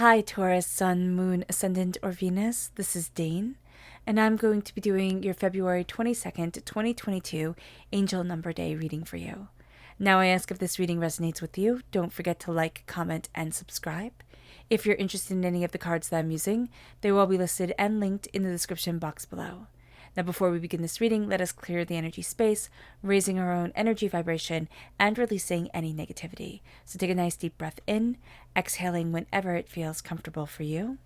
Hi, Taurus, Sun, Moon, Ascendant, or Venus. This is Dane, and I'm going to be doing your February 22nd, 2022 Angel Number Day reading for you. Now, I ask if this reading resonates with you. Don't forget to like, comment, and subscribe. If you're interested in any of the cards that I'm using, they will be listed and linked in the description box below. Now, before we begin this reading, let us clear the energy space, raising our own energy vibration and releasing any negativity. So take a nice deep breath in, exhaling whenever it feels comfortable for you.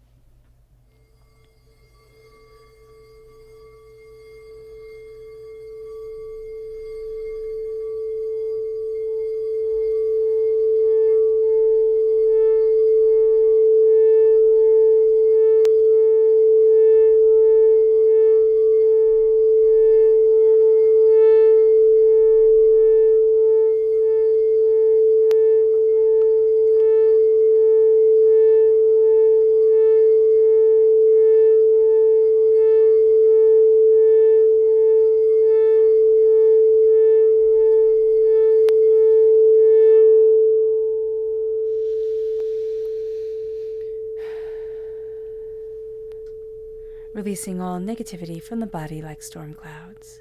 Releasing all negativity from the body like storm clouds,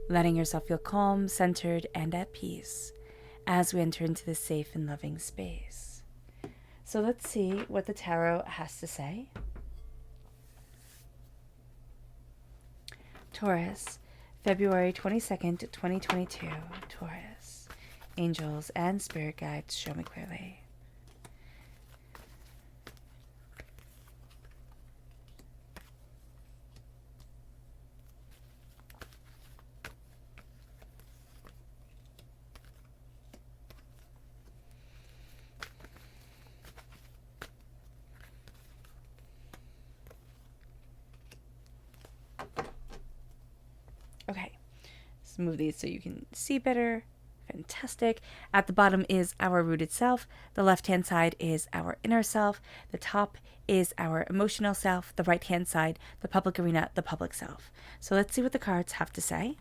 letting yourself feel calm, centered, and at peace as we enter into this safe and loving space. So let's see what the tarot has to say. Taurus, February 22nd, 2022. Taurus, angels and spirit guides, show me clearly. Okay, let's move these so you can see better. Fantastic. At the bottom is our rooted self. The left-hand side is our inner self. The top is our emotional self. The right-hand side, the public arena, the public self. So let's see what the cards have to say.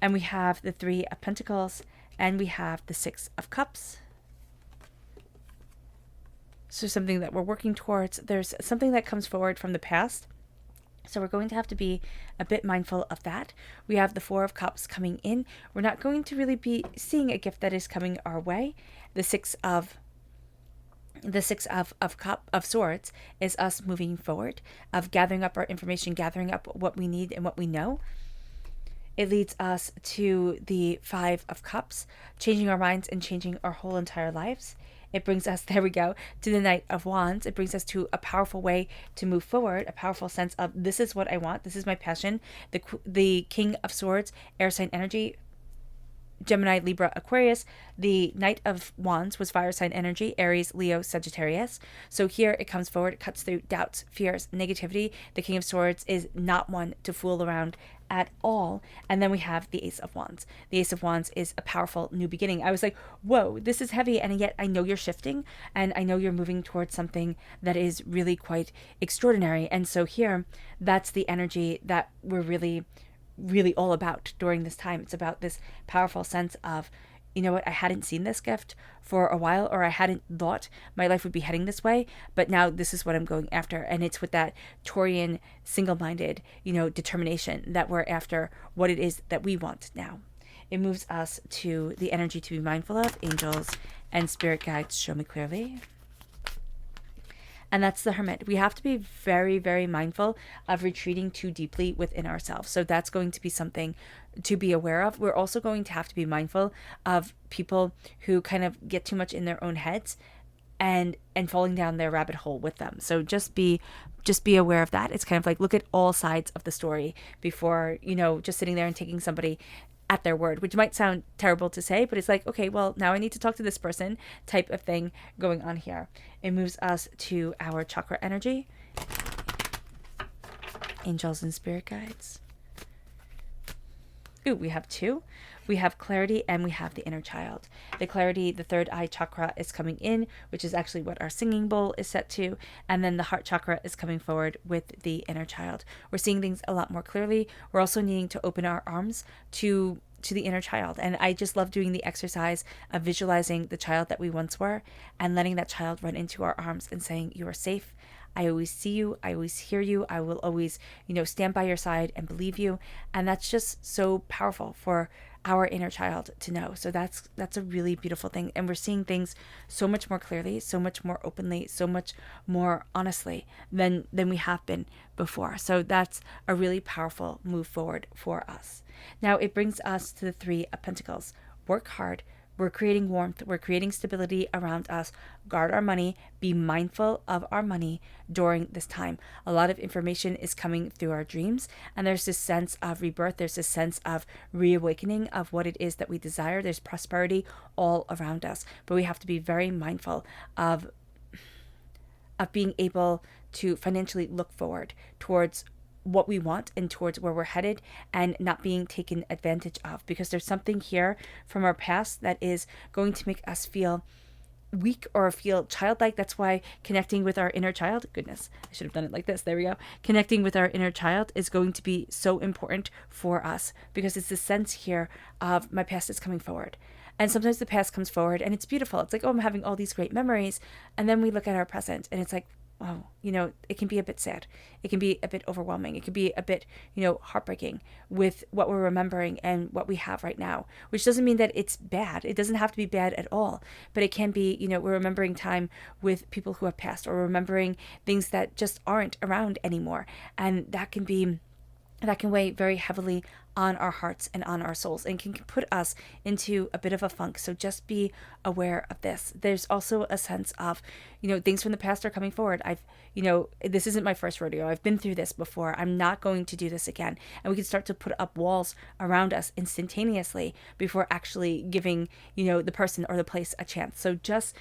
And we have the Three of Pentacles, and we have the Six of Cups. So something that we're working towards. There's something that comes forward from the past. So we're going to have to be a bit mindful of that. We have the Four of Cups coming in. We're not going to really be seeing a gift that is coming our way. The Six of Swords is us moving forward, of gathering up our information, gathering up what we need and what we know. It leads us to the Five of Cups, changing our minds and changing our whole entire lives. It brings us, there we go, to the Knight of Wands. It brings us to a powerful way to move forward, a powerful sense of this is what I want, this is my passion. The King of Swords, air sign energy, Gemini, Libra, Aquarius. The Knight of Wands was fire sign energy, Aries, Leo, Sagittarius. So here it comes forward, it cuts through doubts, fears, negativity. The King of Swords is not one to fool around at all. And then we have the Ace of Wands. The Ace of Wands is a powerful new beginning. I was like, whoa, this is heavy, and yet I know you're shifting, and I know you're moving towards something that is really quite extraordinary. And so here, that's the energy that we're really all about during this time. It's about this powerful sense of, you know what, I hadn't seen this gift for a while, or I hadn't thought my life would be heading this way, but now this is what I'm going after. And it's with that Taurian single-minded, determination that we're after what it is that we want now. It moves us to the energy to be mindful of. Angels and spirit guides, show me clearly. And that's the Hermit. We have to be very, very mindful of retreating too deeply within ourselves. So that's going to be something to be aware of. We're also going to have to be mindful of people who kind of get too much in their own heads and falling down their rabbit hole with them. So just be aware of that. It's kind of like, look at all sides of the story before, just sitting there and taking somebody at their word, which might sound terrible to say, but it's like, okay, well, now I need to talk to this person type of thing going on here. It moves us to our chakra energy. Angels and spirit guides. Ooh, we have two. We have clarity and we have the inner child. The clarity, the third eye chakra is coming in, which is actually what our singing bowl is set to. And then the heart chakra is coming forward with the inner child. We're seeing things a lot more clearly. We're also needing to open our arms to to the inner child. And I just love doing the exercise of visualizing the child that we once were and letting that child run into our arms and saying, you are safe. I always see you. I always hear you. I will always, stand by your side and believe you. And that's just so powerful for our inner child to know. So that's a really beautiful thing. And we're seeing things so much more clearly, so much more openly, so much more honestly than we have been before. So that's a really powerful move forward for us. Now it brings us to the Three of Pentacles. Work hard. We're creating warmth. We're creating stability around us. Guard our money. Be mindful of our money during this time. A lot of information is coming through our dreams, and there's this sense of rebirth. There's this sense of reawakening of what it is that we desire. There's prosperity all around us, but we have to be very mindful of being able to financially look forward towards what we want and towards where we're headed, and not being taken advantage of, because there's something here from our past that is going to make us feel weak or feel childlike. That's why connecting with our inner child, goodness, I should have done it like this. There we go. Connecting with our inner child is going to be so important for us, because it's the sense here of my past is coming forward. And sometimes the past comes forward and it's beautiful. It's like, oh, I'm having all these great memories. And then we look at our present and it's like, oh, it can be a bit sad. It can be a bit overwhelming. It can be a bit, heartbreaking with what we're remembering and what we have right now, which doesn't mean that it's bad. It doesn't have to be bad at all, but it can be, we're remembering time with people who have passed, or remembering things that just aren't around anymore. And that can weigh very heavily on our hearts and on our souls, and can put us into a bit of a funk. So just be aware of this. There's also a sense of, things from the past are coming forward. This isn't my first rodeo. I've been through this before. I'm not going to do this again. And we can start to put up walls around us instantaneously before actually giving, the person or the place a chance. So just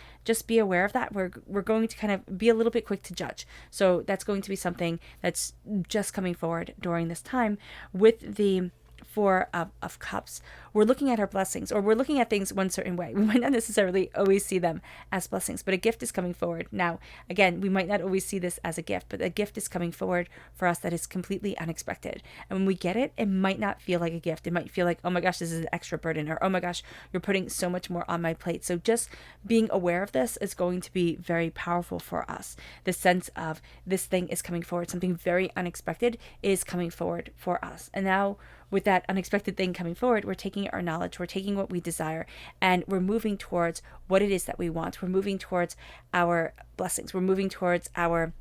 be aware of that. We're going to kind of be a little bit quick to judge. So that's going to be something that's just coming forward during this time. With the Four of Cups, we're looking at our blessings, or we're looking at things one certain way. We might not necessarily always see them as blessings, but a gift is coming forward. Now, again, we might not always see this as a gift, but a gift is coming forward for us that is completely unexpected. And when we get it, it might not feel like a gift. It might feel like, oh my gosh, this is an extra burden, or oh my gosh, you're putting so much more on my plate. So just being aware of this is going to be very powerful for us. The sense of this thing is coming forward, something very unexpected is coming forward for us. And now, with that unexpected thing coming forward, we're taking our knowledge, we're taking what we desire, and we're moving towards what it is that we want. We're moving towards our blessings. We're moving towards our,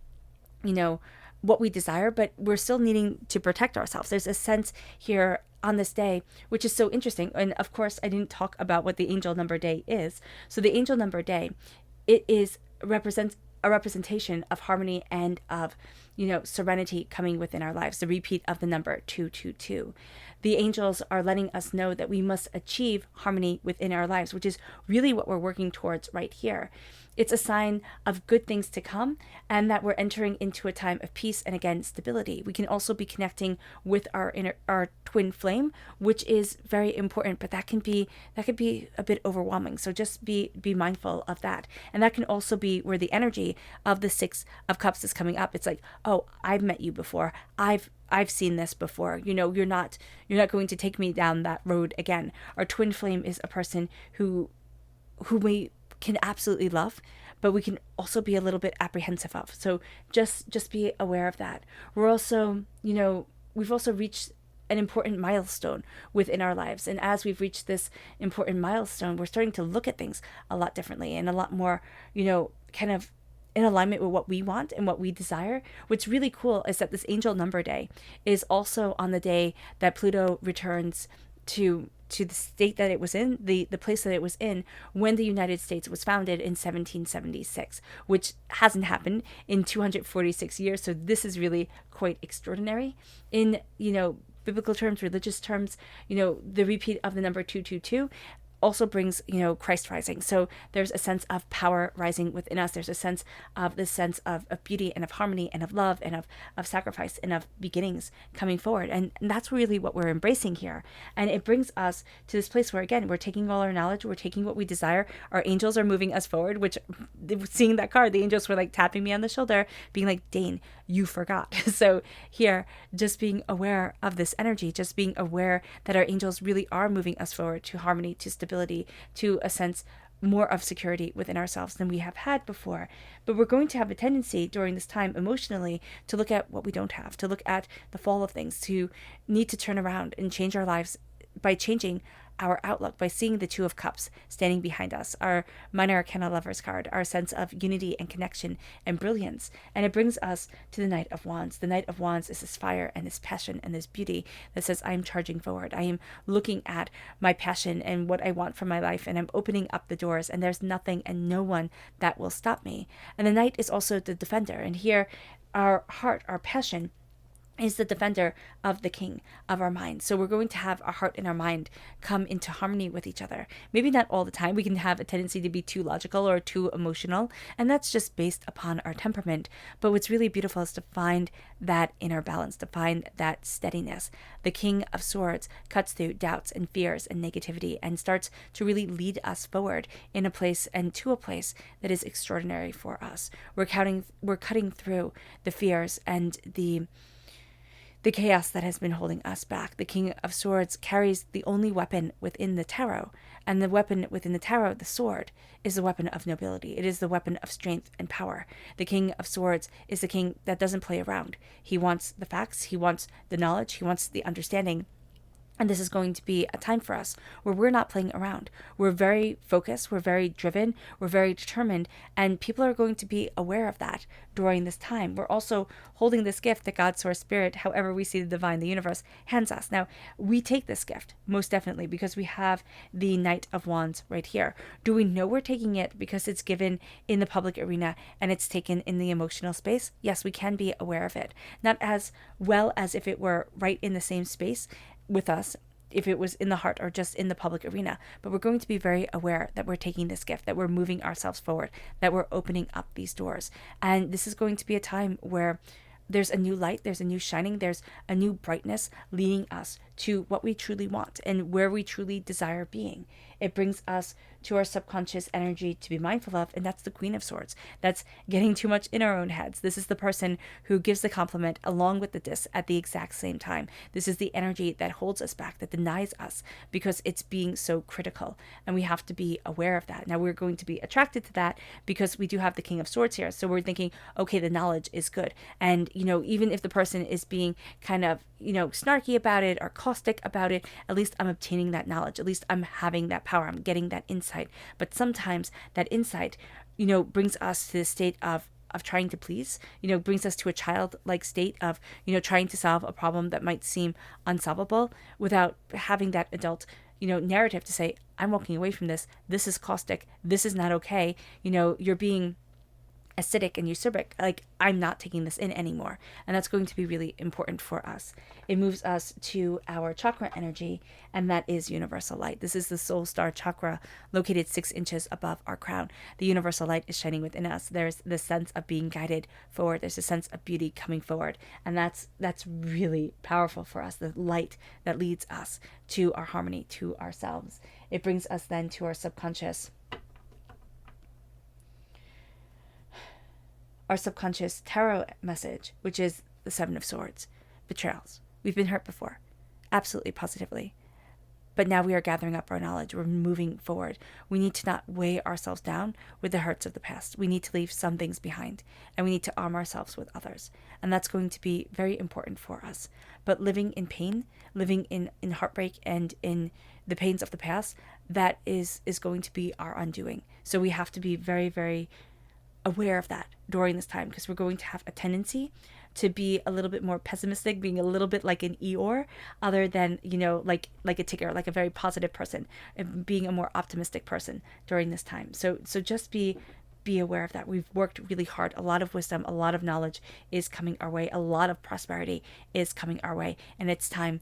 what we desire, but we're still needing to protect ourselves. There's a sense here on this day, which is so interesting. And of course, I didn't talk about what the angel number day is. So the angel number day, it represents a representation of harmony and of, serenity coming within our lives. The repeat of the number 222. The angels are letting us know that we must achieve harmony within our lives, which is really what we're working towards right here. It's a sign of good things to come, and that we're entering into a time of peace and, again, stability. We can also be connecting with our twin flame, which is very important, but that could be a bit overwhelming. So just be mindful of that. And that can also be where the energy of the Six of Cups is coming up. It's like, oh, I've met you before. I've seen this before. You're not going to take me down that road again. Our twin flame is a person who we can absolutely love, but we can also be a little bit apprehensive of. So just be aware of that. We're also, we've also reached an important milestone within our lives. And as we've reached this important milestone, we're starting to look at things a lot differently and a lot more, kind of in alignment with what we want and what we desire. What's really cool is that this angel number day is also on the day that Pluto returns to the state that it was in, the place that it was in when the United States was founded in 1776, which hasn't happened in 246 years. So this is really quite extraordinary. In, biblical terms, religious terms, the repeat of the number 222 also brings, Christ rising. So there's a sense of power rising within us. There's a sense of of beauty and of harmony and of love and of sacrifice and of beginnings coming forward. And that's really what we're embracing here. And it brings us to this place where, again, we're taking all our knowledge, we're taking what we desire. Our angels are moving us forward, which, seeing that card, the angels were like tapping me on the shoulder, being like, Dane, you forgot. So here, just being aware of this energy, just being aware that our angels really are moving us forward to harmony, to stability, to a sense more of security within ourselves than we have had before. But we're going to have a tendency during this time emotionally to look at what we don't have, to look at the fall of things, to need to turn around and change our lives by changing our outlook, by seeing the Two of Cups standing behind us, our Minor Arcana Lovers card, our sense of unity and connection and brilliance. And it brings us to the Knight of Wands. The Knight of Wands is this fire and this passion and this beauty that says, I am charging forward. I am looking at my passion and what I want from my life, and I'm opening up the doors, and there's nothing and no one that will stop me. And the Knight is also the defender. And here, our heart, our passion, is the defender of the king of our mind. So we're going to have our heart and our mind come into harmony with each other. Maybe not all the time. We can have a tendency to be too logical or too emotional, and that's just based upon our temperament. But what's really beautiful is to find that inner balance, to find that steadiness. The King of Swords cuts through doubts and fears and negativity and starts to really lead us forward in a place and to a place that is extraordinary for us. We're cutting through the fears and the chaos that has been holding us back. The King of Swords carries the only weapon within the tarot, and the weapon within the tarot, the sword, is the weapon of nobility. It is the weapon of strength and power. The King of Swords is the king that doesn't play around. He wants the facts, he wants the knowledge, he wants the understanding. And this is going to be a time for us where we're not playing around. We're very focused, we're very driven, we're very determined, and people are going to be aware of that during this time. We're also holding this gift that God, Source, Spirit, however we see the divine, the universe, hands us. Now, we take this gift, most definitely, because we have the Knight of Wands right here. Do we know we're taking it because it's given in the public arena and it's taken in the emotional space? Yes, we can be aware of it. Not as well as if it were right in the same space with us, if it was in the heart or just in the public arena. But we're going to be very aware that we're taking this gift, that we're moving ourselves forward, that we're opening up these doors. And this is going to be a time where there's a new light, there's a new shining, there's a new brightness leading us to what we truly want and where we truly desire being. It brings us to our subconscious energy to be mindful of, and that's the Queen of Swords. That's getting too much in our own heads. This is the person who gives the compliment along with the diss at the exact same time. This is the energy that holds us back, that denies us because it's being so critical, and we have to be aware of that. Now, we're going to be attracted to that because we do have the King of Swords here, so we're thinking, okay, the knowledge is good. And, even if the person is being kind of, snarky about it or caustic about it, at least I'm obtaining that knowledge. At least I'm having that power. I'm getting that insight. But sometimes that insight, brings us to the state of trying to please, brings us to a childlike state of, trying to solve a problem that might seem unsolvable without having that adult, narrative to say, I'm walking away from this. This is caustic. This is not okay. You're being acidic and usurpic, like I'm not taking this in anymore. And that's going to be really important for us. It moves us to our chakra energy, and that is universal light. This is the soul star chakra located 6 inches above our crown. The universal light is shining within us. There's the sense of being guided forward. There's a sense of beauty coming forward. And that's really powerful for us, the light that leads us to our harmony, to ourselves. It brings us then to our subconscious tarot message, which is the 7 of Swords. Betrayals. We've been hurt before. Absolutely, positively. But now we are gathering up our knowledge. We're moving forward. We need to not weigh ourselves down with the hurts of the past. We need to leave some things behind, and we need to arm ourselves with others. And that's going to be very important for us. But living in pain, living in heartbreak and in the pains of the past, that is going to be our undoing. So we have to be very, very aware of that during this time, because we're going to have a tendency to be a little bit more pessimistic, being a little bit like an Eeyore, other than, like a Tigger, like a very positive person, and being a more optimistic person during this time. So just be aware of that. We've worked really hard. A lot of wisdom, a lot of knowledge is coming our way. A lot of prosperity is coming our way, and it's time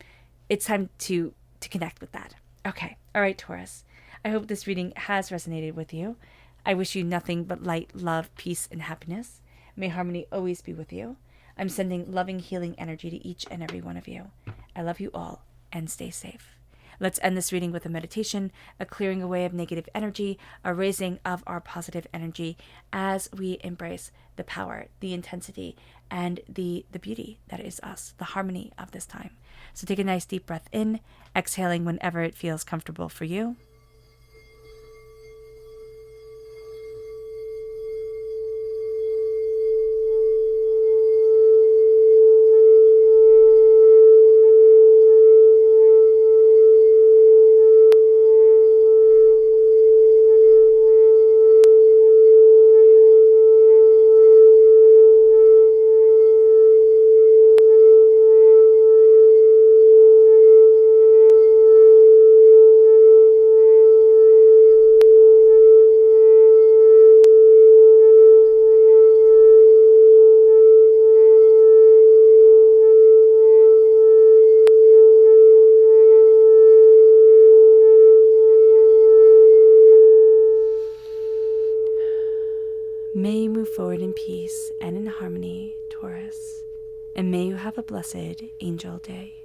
to connect with that. Okay. All right, Taurus. I hope this reading has resonated with you. I wish you nothing but light, love, peace, and happiness. May harmony always be with you. I'm sending loving, healing energy to each and every one of you. I love you all, and stay safe. Let's end this reading with a meditation, a clearing away of negative energy, a raising of our positive energy as we embrace the power, the intensity, and the beauty that is us, the harmony of this time. So take a nice deep breath in, exhaling whenever it feels comfortable for you. May you move forward in peace and in harmony, Taurus, and may you have a blessed angel day.